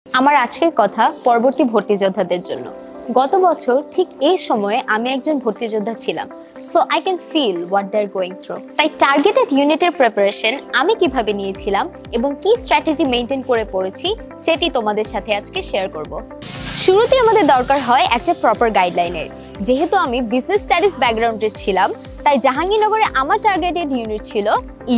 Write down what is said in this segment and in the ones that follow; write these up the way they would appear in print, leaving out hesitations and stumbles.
আমার আজকের কথা পরবর্তী ভর্তি যোদ্ধাদের জন্য। গত বছর ঠিক এই সময়ে আমি একজন ভর্তি যোদ্ধা ছিলাম, so I can feel what they are going through. তাই টার্গেটেড ইউনিটের প্রিপারেশন আমি কিভাবে নিয়েছিলাম এবং কি স্ট্র্যাটেজি মেইনটেইন করে পড়েছি সেটি তোমাদের সাথে আজকে শেয়ার করব। শুরুতে আমাদের দরকার হয় একটা প্রপার গাইডলাইনের। যেহেতু আমি বিজনেস স্টাডিজ ব্যাকগ্রাউন্ডের ছিলাম, তাই জাহাঙ্গীরনগরে আমার টার্গেটেড ইউনিট ছিল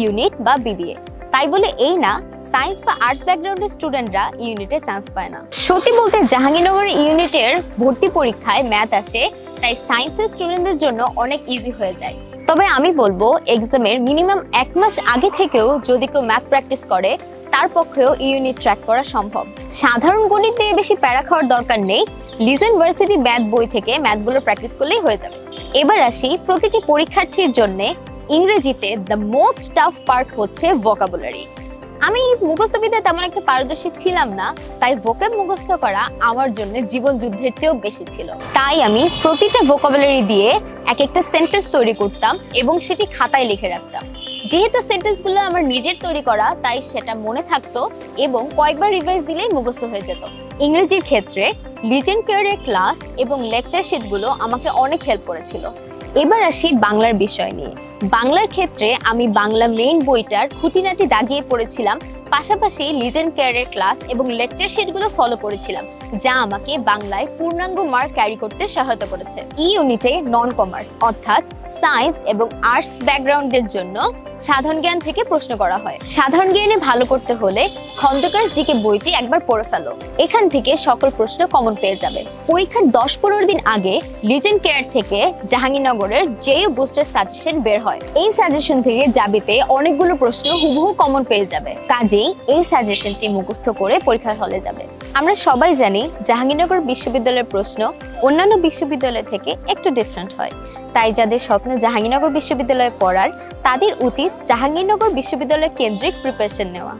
ইউনিট বা বিবিএ। তাই বলে এই না সায়েন্স বা আর্টস ব্যাকগ্রাউন্ডের স্টুডেন্টরা ইউনিটে চান্স পায় না। সত্যি বলতে জাহাঙ্গীরনগর ইউনিটের ভর্তি পরীক্ষায় ম্যাথ আসে, তাই সায়েন্সের স্টুডেন্টদের জন্য অনেক ইজি হয়ে যায়। তবে আমি বলবো এক্সামের মিনিমাম 1 মাস আগে থেকেও যদি কেউ ম্যাথ প্র্যাকটিস করে তার পক্ষেও ইউনিট ট্র্যাক করা সম্ভব। সাধারণ গণিত দিয়ে বেশি প্যারা খাওয়ার দরকার নেই, লিজেন্ড ভার্সিটি ম্যাথ বই থেকে ম্যাথগুলো প্র্যাকটিস করলেই হয়ে যাবে। এবার আসি প্রতিটি পরীক্ষার্থীর জন্য ইংরেজিতে দ্য মোস্ট টাফ পার্ট হচ্ছে ভোকাবুলারি। আমি মুখস্থবিদ্যায় তেমন একটা পারদর্শী ছিলাম না, তাই ভোকাব মুখস্থ করা আমার জন্য জীবন যুদ্ধের চেয়েও বেশি ছিল। তাই আমি প্রতিটা ভোকাবুলারি দিয়ে এক একটা সেন্টেন্স তৈরি করতাম এবং সেটি খাতায় লিখে রাখতাম। যেহেতু সেন্টেন্সগুলো আমার নিজের তৈরি করা, তাই সেটা মনে থাকতো এবং কয়েকবার রিভাইজ দিলেই মুখস্থ হয়ে যেত। ইংরেজির ক্ষেত্রে লিজেন্ড কেয়ারের ক্লাস এবং লেকচার শিটগুলো আমাকে অনেক হেল্প করেছিল। এবার আসি বাংলার বিষয় নিয়ে। বাংলার ক্ষেত্রে আমি বাংলা মেইন বইটার খুঁটিনাটি দাগিয়ে পড়েছিলাম, পাশাপাশি লিজেন্ড কেয়ারের ক্লাস এবং লেকচার শিটগুলো ফলো করেছিলাম, যা আমাকে বাংলায় পূর্ণাঙ্গ মার্ক ক্যারি করতে সহায়তা করেছে। এই ইউনিটে নন কমার্স অর্থাৎ সায়েন্স এবং আর্টস ব্যাকগ্রাউন্ডের জন্য সাধারণ জ্ঞান থেকে প্রশ্ন করা হয়। সাধারণ জ্ঞানে ভালো করতে হলে খন্দকার জিকে বইটি একবার পড়ে ফেলো, এখান থেকে সকল প্রশ্ন কমন পেয়ে যাবে। পরীক্ষার 10-15 দিন আগে লিজেন্ড কেয়ার থেকে জাহাঙ্গীরনগরের জেইউ বুস্টার সাজেশন বের হয়। এই সাজেশন থেকে যাবিতে অনেকগুলো প্রশ্ন হুবহু কমন পেয়ে যাবে, কাজেই এই সাজেশনটি মুখস্থ করে পরীক্ষার হলে যাবে। আমরা সবাই জানি জাহাঙ্গীরনগর বিশ্ববিদ্যালয়ের প্রশ্ন অন্যান্য বিশ্ববিদ্যালয় থেকে একটু ডিফারেন্ট হয়, তাই যাদের স্বপ্ন জাহাঙ্গীরনগর বিশ্ববিদ্যালয়ে পড়ার তাদের উচিত জাহাঙ্গীরনগর বিশ্ববিদ্যালয় কেন্দ্রিক প্রিপারেশন নেওয়া।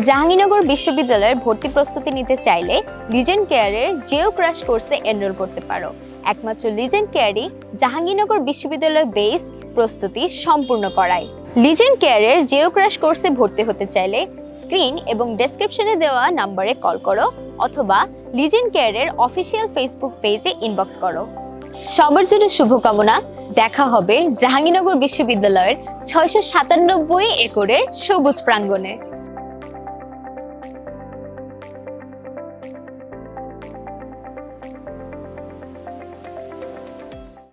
জাহাঙ্গীরনগর বিশ্ববিদ্যালয়ের ভর্তি প্রস্তুতি নিতে চাইলে লিজেন্ড কেয়ারের জেইউ ক্র্যাশ কোর্সে এনরোল করতে পারো। একমাত্র লিজেন্ড কেয়ারই জাহাঙ্গীরনগর বিশ্ববিদ্যালয় বেস প্রস্তুতি সম্পূর্ণ করায়। লিজেন্ড কেয়ারের জেইউ ক্র্যাশ কোর্সে ভর্তি হতে চাইলে স্ক্রিন এবং ডেসক্রিপশনে দেওয়া নম্বরে কল করো অথবা লিজেন্ড কেয়ারের অফিসিয়াল ফেসবুক পেজে ইনবক্স করো। সবার জন্য শুভকামনা। দেখা হবে জাহাঙ্গীরনগর বিশ্ববিদ্যালয়ের 697 একরের সবুজ প্রাঙ্গণে।